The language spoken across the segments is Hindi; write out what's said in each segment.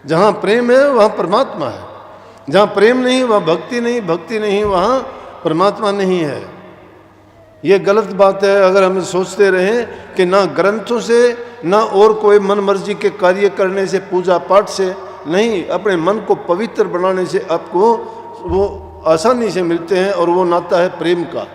जहाँ प्रेम है वहाँ परमात्मा है, जहाँ प्रेम नहीं वहाँ भक्ति नहीं, भक्ति नहीं वहाँ परमात्मा नहीं है। ये गलत बात है। अगर हम सोचते रहें कि ना ग्रंथों से ना और कोई मन मर्जी के कार्य करने से, पूजा पाठ से नहीं, अपने मन को पवित्र बनाने से आपको वो आसानी से मिलते हैं, और वो नाता है प्रेम का।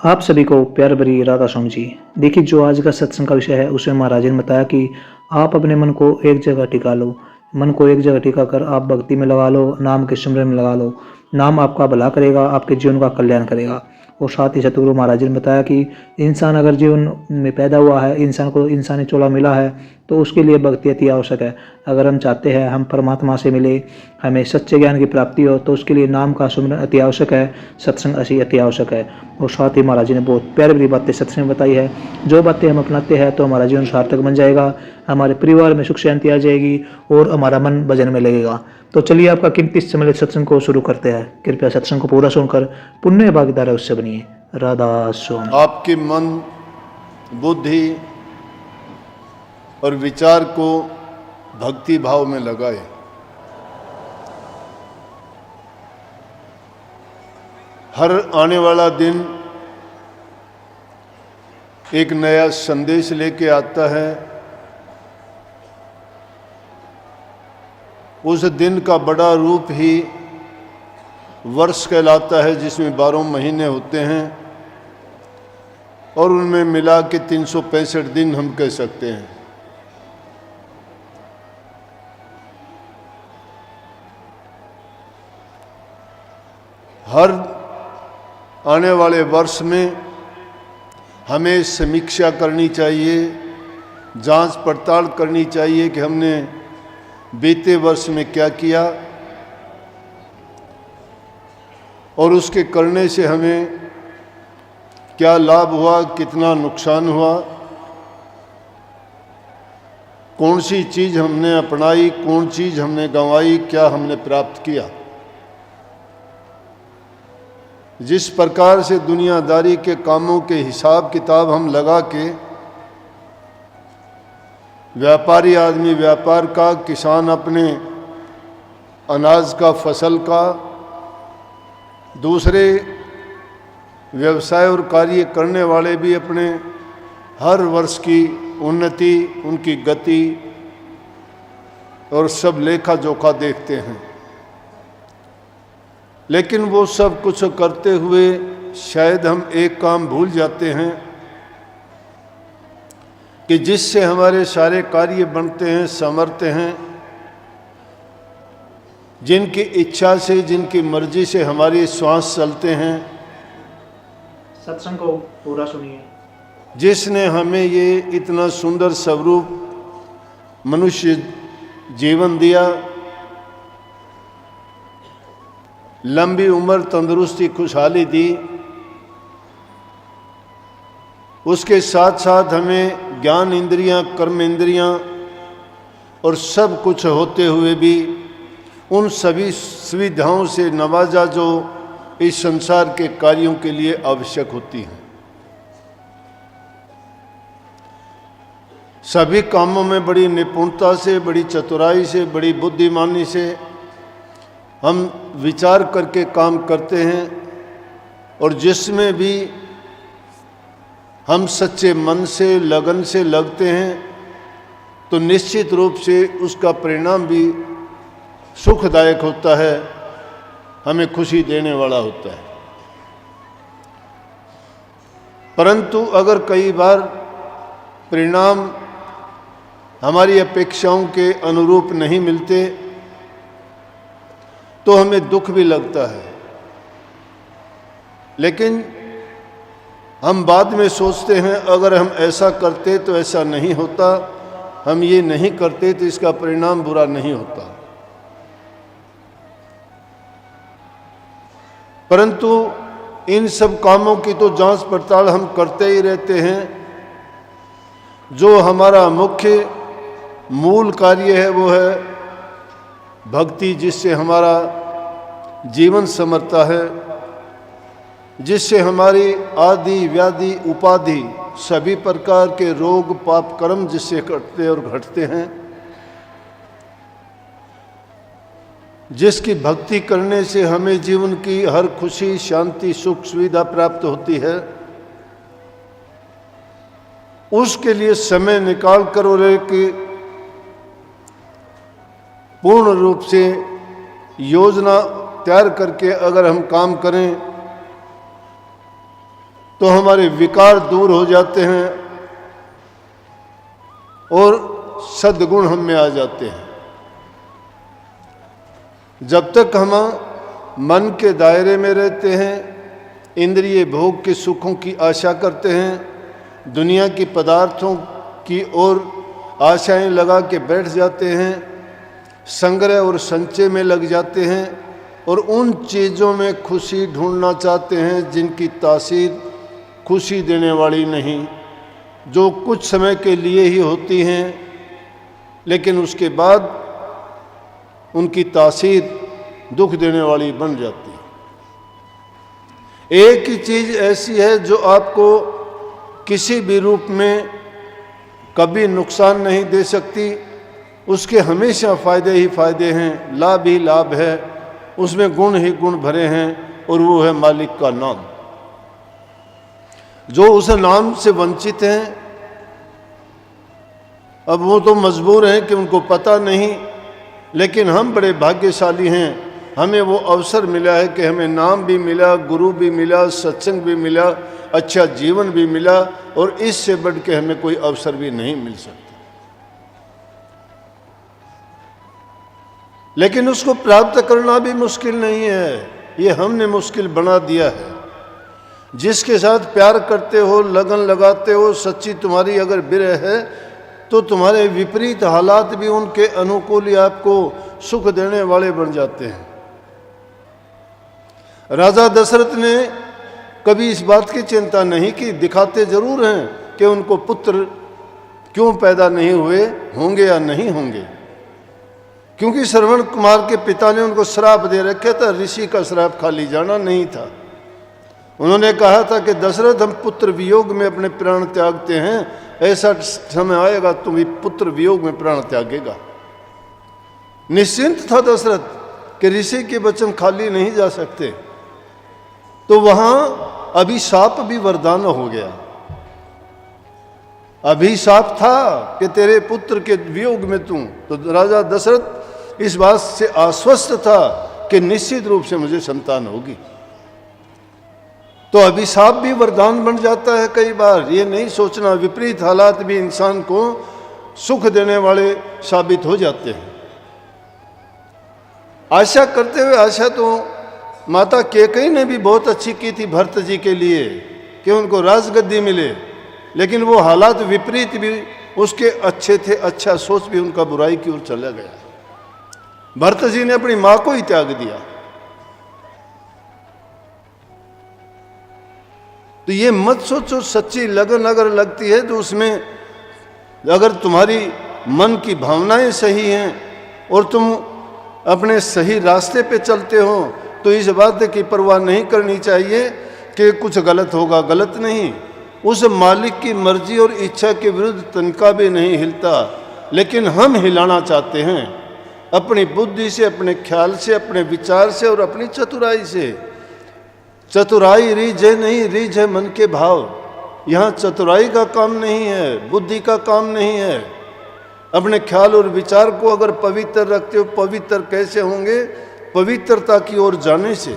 आप सभी को प्यार भरी राधा स्वामी जी। देखिए, जो आज का सत्संग का विषय है उसमें महाराज ने बताया कि आप अपने मन को एक जगह टिका लो। मन को एक जगह टिका कर आप भक्ति में लगा लो, नाम के सिमरन में लगा लो। नाम आपका भला करेगा, आपके जीवन का कल्याण करेगा। और साथ ही सतगुरु महाराज ने बताया कि इंसान अगर जीवन में पैदा हुआ है, इंसान को इंसानी चोला मिला है, तो उसके लिए भक्ति अति आवश्यक है। अगर हम चाहते हैं हम परमात्मा से मिले, हमें सच्चे ज्ञान की प्राप्ति हो, तो उसके लिए नाम का सुमिरन अति आवश्यक है, सत्संग अति आवश्यक है। और साथ ही महाराज ने बहुत प्यारी प्यारी बातें सत्संग में बताई है। जो बातें हम अपनाते हैं तो हमारा जीवन सार्थक बन जाएगा, हमारे परिवार में सुख शांति आ जाएगी और हमारा मन भजन में लगेगा। तो चलिए आपका कीमती समय सत्संग को शुरू करते हैं। कृपया सत्संग को पूरा सुनकर पुण्य भागीदार उससे बनिए। राधा स्वामी। आपके मन, बुद्धि और विचार को भक्ति भाव में लगाए। हर आने वाला दिन एक नया संदेश लेके आता है। उस दिन का बड़ा रूप ही वर्ष कहलाता है, जिसमें 12 महीने होते हैं और उनमें मिला के 365 दिन हम कह सकते हैं। हर आने वाले वर्ष में हमें समीक्षा करनी चाहिए, जांच पड़ताल करनी चाहिए कि हमने बीते वर्ष में क्या किया और उसके करने से हमें क्या लाभ हुआ, कितना नुकसान हुआ, कौन सी चीज़ हमने अपनाई, कौन चीज़ हमने गंवाई, क्या हमने प्राप्त किया। जिस प्रकार से दुनियादारी के कामों के हिसाब किताब हम लगा के, व्यापारी आदमी व्यापार का, किसान अपने अनाज का, फसल का, दूसरे व्यवसाय और कार्य करने वाले भी अपने हर वर्ष की उन्नति, उनकी गति और सब लेखा जोखा देखते हैं। लेकिन वो सब कुछ करते हुए शायद हम एक काम भूल जाते हैं कि जिससे हमारे सारे कार्य बनते हैं, संवरते हैं, जिनकी इच्छा से, जिनकी मर्जी से हमारी श्वास चलते हैं। सत्संग को पूरा सुनिए। जिसने हमें ये इतना सुंदर स्वरूप मनुष्य जीवन दिया, लंबी उम्र, तंदुरुस्ती, खुशहाली दी, उसके साथ साथ हमें ज्ञान इंद्रियां, कर्म इंद्रियां और सब कुछ होते हुए भी उन सभी सुविधाओं से नवाजा जो इस संसार के कार्यों के लिए आवश्यक होती हैं। सभी कामों में बड़ी निपुणता से, बड़ी चतुराई से, बड़ी बुद्धिमानी से हम विचार करके काम करते हैं, और जिसमें भी हम सच्चे मन से, लगन से लगते हैं तो निश्चित रूप से उसका परिणाम भी सुखदायक होता है, हमें खुशी देने वाला होता है। परंतु अगर कई बार परिणाम हमारी अपेक्षाओं के अनुरूप नहीं मिलते तो हमें दुख भी लगता है। लेकिन हम बाद में सोचते हैं अगर हम ऐसा करते तो ऐसा नहीं होता, हम ये नहीं करते तो इसका परिणाम बुरा नहीं होता। परंतु इन सब कामों की तो जांच पड़ताल हम करते ही रहते हैं। जो हमारा मुख्य मूल कार्य है वो है भक्ति, जिससे हमारा जीवन समरता है, जिससे हमारी आदि व्याधि उपाधि सभी प्रकार के रोग पाप कर्म जिससे कटते और घटते हैं। जिसकी भक्ति करने से हमें जीवन की हर खुशी, शांति, सुख, सुविधा प्राप्त होती है, उसके लिए समय निकाल कर और एक पूर्ण रूप से योजना तैयार करके अगर हम काम करें तो हमारे विकार दूर हो जाते हैं और सद्गुण हम में आ जाते हैं। जब तक हम मन के दायरे में रहते हैं, इंद्रिय भोग के सुखों की आशा करते हैं, दुनिया की पदार्थों की ओर आशाएं लगा के बैठ जाते हैं, संग्रह और संचय में लग जाते हैं और उन चीज़ों में खुशी ढूंढना चाहते हैं जिनकी तासीर खुशी देने वाली नहीं, जो कुछ समय के लिए ही होती हैं, लेकिन उसके बाद उनकी तासीर दुख देने वाली बन जाती है। एक ही चीज़ ऐसी है जो आपको किसी भी रूप में कभी नुकसान नहीं दे सकती, उसके हमेशा फ़ायदे ही फ़ायदे हैं, लाभ ही लाभ है, उसमें गुण ही गुण भरे हैं, और वो है मालिक का नाम। जो उस नाम से वंचित हैं, अब वो तो मजबूर हैं कि उनको पता नहीं, लेकिन हम बड़े भाग्यशाली हैं, हमें वो अवसर मिला है कि हमें नाम भी मिला, गुरु भी मिला, सत्संग भी मिला, अच्छा जीवन भी मिला, और इससे बढ़ के हमें कोई अवसर भी नहीं मिल सकता। लेकिन उसको प्राप्त करना भी मुश्किल नहीं है, ये हमने मुश्किल बना दिया है। जिसके साथ प्यार करते हो, लगन लगाते हो, सच्ची तुम्हारी अगर विरह है, तो तुम्हारे विपरीत हालात भी उनके अनुकूल ही आपको सुख देने वाले बन जाते हैं। राजा दशरथ ने कभी इस बात की चिंता नहीं की, दिखाते जरूर हैं कि उनको पुत्र क्यों पैदा नहीं हुए, होंगे या नहीं होंगे, क्योंकि श्रवण कुमार के पिता ने उनको श्राप दे रखा था, ऋषि का श्राप खाली जाना नहीं था। उन्होंने कहा था कि दशरथ, हम पुत्र वियोग में अपने प्राण त्यागते हैं, ऐसा समय आएगा तुम भी पुत्र वियोग में प्राण त्यागेगा। निश्चिंत था दशरथ कि ऋषि के वचन खाली नहीं जा सकते। तो वहां अभिशाप भी वरदान हो गया। अभिशाप था कि तेरे पुत्र के वियोग में तू, तो राजा दशरथ इस बात से आश्वस्त था कि निश्चित रूप से मुझे संतान होगी। तो अभिशाप भी वरदान बन जाता है कई बार। ये नहीं सोचना, विपरीत हालात भी इंसान को सुख देने वाले साबित हो जाते हैं। आशा करते हुए, आशा तो माता कैकेयी ने भी बहुत अच्छी की थी भरत जी के लिए कि उनको राजगद्दी मिले, लेकिन वो हालात विपरीत भी उसके अच्छे थे, अच्छा सोच भी उनका बुराई की ओर चला गया। भरत जी ने अपनी मां को ही त्याग दिया। तो ये मत सोचो, सच्ची लगन अगर लगती है तो उसमें अगर तुम्हारी मन की भावनाएं सही हैं और तुम अपने सही रास्ते पे चलते हो, तो इस बात की परवाह नहीं करनी चाहिए कि कुछ गलत होगा। गलत नहीं, उस मालिक की मर्जी और इच्छा के विरुद्ध तनका भी नहीं हिलता, लेकिन हम हिलाना चाहते हैं अपनी बुद्धि से, अपने ख्याल से, अपने विचार से और अपनी चतुराई से। चतुराई रीझ है नहीं, रीझ है मन के भाव। यहाँ चतुराई का काम नहीं है, बुद्धि का काम नहीं है। अपने ख्याल और विचार को अगर पवित्र रखते हो, पवित्र कैसे होंगे? पवित्रता की ओर जाने से।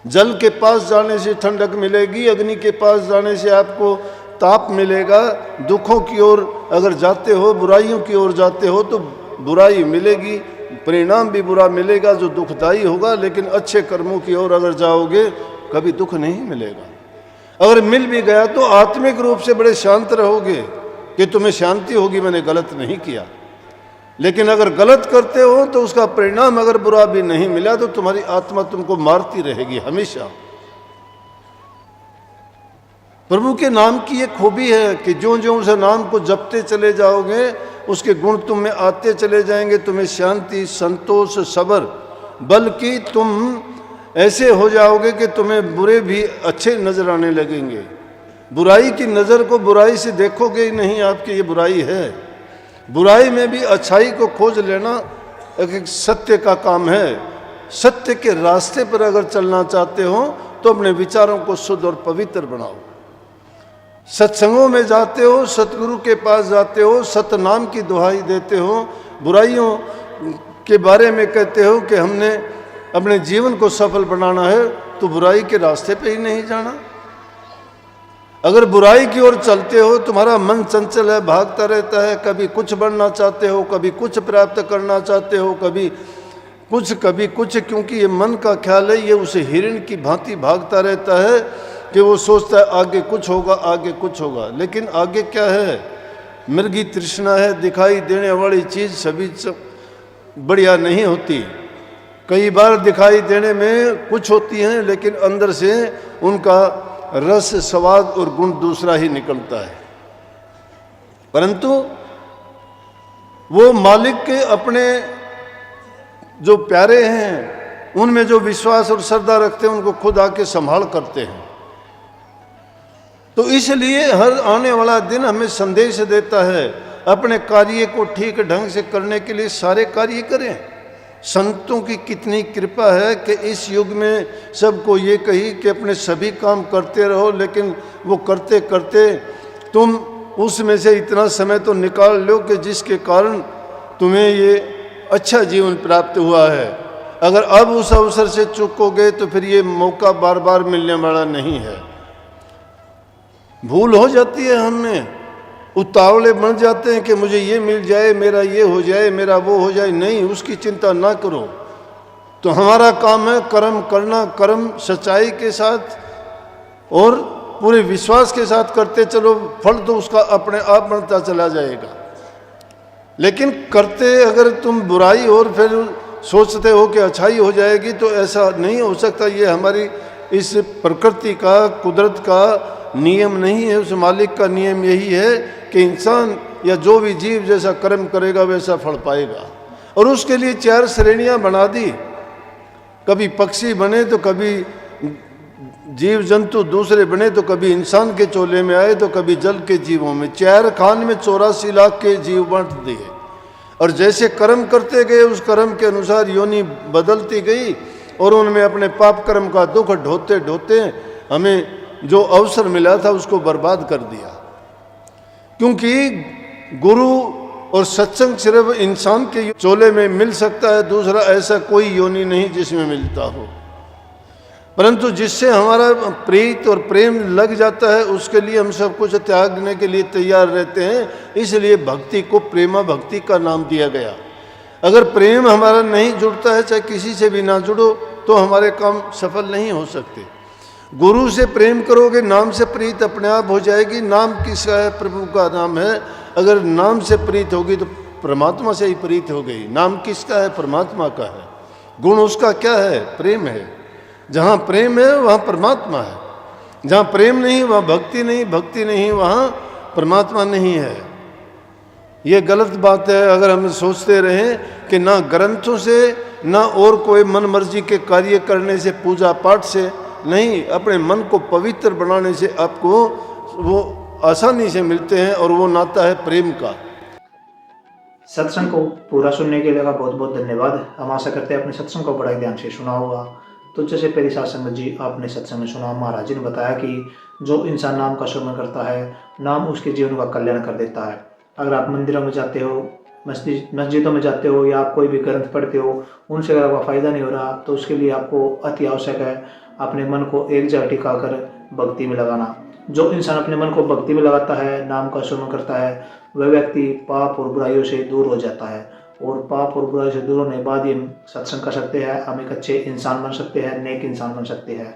जल के पास जाने से ठंडक मिलेगी, अग्नि के पास जाने से आपको ताप मिलेगा। दुखों की ओर अगर जाते हो, बुराइयों की ओर जाते हो, तो बुराई मिलेगी, परिणाम भी बुरा मिलेगा जो दुखदायी होगा। लेकिन अच्छे कर्मों की ओर अगर जाओगे, कभी दुख नहीं मिलेगा। अगर मिल भी गया तो आत्मिक रूप से बड़े शांत रहोगे कि तुम्हें शांति होगी, मैंने गलत नहीं किया। लेकिन अगर गलत करते हो तो उसका परिणाम अगर बुरा भी नहीं मिला तो तुम्हारी आत्मा तुमको मारती रहेगी हमेशा। प्रभु के नाम की एक खूबी है कि जो जो उस नाम को जपते चले जाओगे, उसके गुण तुम में आते चले जाएंगे। तुम्हें शांति, संतोष, सब्र, बल्कि तुम ऐसे हो जाओगे कि तुम्हें बुरे भी अच्छे नजर आने लगेंगे। बुराई की नज़र को बुराई से देखोगे ही नहीं, आपकी ये बुराई है। बुराई में भी अच्छाई को खोज लेना, एक सत्य का काम है। सत्य के रास्ते पर अगर चलना चाहते हो तो अपने विचारों को शुद्ध और पवित्र बनाओ। सत्संगों में जाते हो, सतगुरु के पास जाते हो, सतनाम की दुहाई देते हो, बुराइयों के बारे में कहते हो कि हमने अपने जीवन को सफल बनाना है, तो बुराई के रास्ते पे ही नहीं जाना। अगर बुराई की ओर चलते हो, तुम्हारा मन चंचल है, भागता रहता है, कभी कुछ बनना चाहते हो, कभी कुछ प्राप्त करना चाहते हो, कभी कुछ, क्योंकि ये मन का ख्याल है, ये उसे हिरण की भांति भागता रहता है कि वो सोचता है आगे कुछ होगा, आगे कुछ होगा, लेकिन आगे क्या है? मृगी तृष्णा है। दिखाई देने वाली चीज़ सभी बढ़िया नहीं होती। कई बार दिखाई देने में कुछ होती हैं, लेकिन अंदर से उनका रस, स्वाद और गुण दूसरा ही निकलता है। परंतु वो मालिक के अपने जो प्यारे हैं, उनमें जो विश्वास और श्रद्धा रखते हैं, उनको खुद आके संभाल करते हैं। तो इसलिए हर आने वाला दिन हमें संदेश देता है, अपने कार्य को ठीक ढंग से करने के लिए सारे कार्य करें। संतों की कितनी कृपा है कि इस युग में सबको ये कही कि अपने सभी काम करते रहो, लेकिन वो करते करते तुम उसमें से इतना समय तो निकाल लो कि जिसके कारण तुम्हें ये अच्छा जीवन प्राप्त हुआ है। अगर अब उस अवसर से चूकोगे तो फिर ये मौका बार बार मिलने वाला नहीं है। भूल हो जाती है, हमें उतावले बन जाते हैं कि मुझे ये मिल जाए, मेरा ये हो जाए, मेरा वो हो जाए। नहीं, उसकी चिंता ना करो। तो हमारा काम है कर्म करना, कर्म सच्चाई के साथ और पूरे विश्वास के साथ करते चलो, फल तो उसका अपने आप बनता चला जाएगा। लेकिन करते अगर तुम बुराई और फिर सोचते हो कि अच्छाई हो जाएगी, तो ऐसा नहीं हो सकता। ये हमारी इस प्रकृति का, कुदरत का नियम नहीं है। उस मालिक का नियम यही है कि इंसान या जो भी जीव जैसा कर्म करेगा वैसा फल पाएगा। और उसके लिए 4 श्रेणियां बना दी। कभी पक्षी बने तो कभी जीव जंतु दूसरे बने, तो कभी इंसान के चोले में आए, तो कभी जल के जीवों में। 4 खान में 84 लाख के जीव बांट दिए। और जैसे कर्म करते गए, उस कर्म के अनुसार योनि बदलती गई, और उनमें अपने पाप कर्म का दुख ढोते ढोते हमें जो अवसर मिला था उसको बर्बाद कर दिया। क्योंकि गुरु और सत्संग सिर्फ इंसान के चोले में मिल सकता है, दूसरा ऐसा कोई योनि नहीं जिसमें मिलता हो। परंतु जिससे हमारा प्रीत और प्रेम लग जाता है, उसके लिए हम सब कुछ त्यागने के लिए तैयार रहते हैं। इसलिए भक्ति को प्रेमा भक्ति का नाम दिया गया। अगर प्रेम हमारा नहीं जुड़ता है, चाहे किसी से भी ना जुड़ो, तो हमारे काम सफल नहीं हो सकते। गुरु से प्रेम करोगे, नाम से प्रीत अपने आप हो जाएगी। नाम किसका है? प्रभु का नाम है। अगर नाम से प्रीत होगी तो परमात्मा से ही प्रीत हो गई। नाम किसका है? परमात्मा का है। गुण उसका क्या है? प्रेम है। जहाँ प्रेम है वहाँ परमात्मा है। जहाँ प्रेम नहीं वहाँ भक्ति नहीं, भक्ति नहीं वहाँ परमात्मा नहीं है। ये गलत बात है। अगर हम सोचते रहें कि ना ग्रंथों से, ना और कोई मन मर्जी के कार्य करने से, पूजा पाठ से नहीं, अपने मन को पवित्र बनाने से आपको वो आसानी से मिलते हैं, और वो नाता है प्रेम का। सत्संग को पूरा सुनने के लिए बहुत बहुत धन्यवाद। हम आशा करते हैं अपने सत्संग को बड़े ध्यान से सुना होगा। तो जैसे पहले सत्संग जी आपने सत्संग में सुना, महाराज जी ने बताया कि जो इंसान नाम का सुमरण करता है, नाम उसके जीवन का कल्याण कर देता है। अगर आप मंदिरों में जाते हो, मस्जिदों में जाते हो, या आप कोई भी ग्रंथ पढ़ते हो, उनसे अगर आपका फ़ायदा नहीं हो रहा, तो उसके लिए आपको अति आवश्यक है अपने मन को एक जगह टिका कर भक्ति में लगाना। जो इंसान अपने मन को भक्ति में लगाता है, नाम का सुमरण करता है, वह व्यक्ति पाप और बुराइयों से दूर हो जाता है। और पाप और बुराई से दूर होने के बाद ही हम सत्संग कर सकते हैं, हम एक अच्छे इंसान बन सकते हैं, नेक इंसान बन सकते हैं।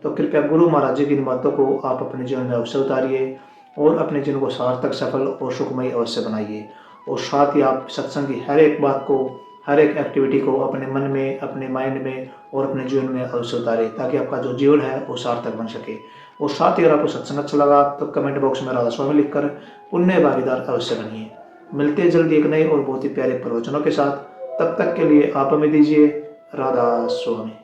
तो कृपया गुरु महाराज जी की इन बातों को आप अपने जीवन में अवश्य उतारिए, और अपने जीवन को सार्थक, सफल और सुखमय अवश्य बनाइए। और साथ ही आप सत्संग की हर एक बात को, हर एक एक्टिविटी को अपने मन में, अपने माइंड में और अपने जीवन में अवश्य उतारें, ताकि आपका जो जीवन है वो सार्थक बन सके। और साथ ही अगर आपको सत्संग अच्छा लगा तो कमेंट बॉक्स में राधा स्वामी लिखकर पुण्य भागीदार अवश्य बनिए। मिलते हैं जल्दी एक नए और बहुत ही प्यारे प्रवचनों के साथ। तब तक के लिए आप हमें दीजिए राधा स्वामी।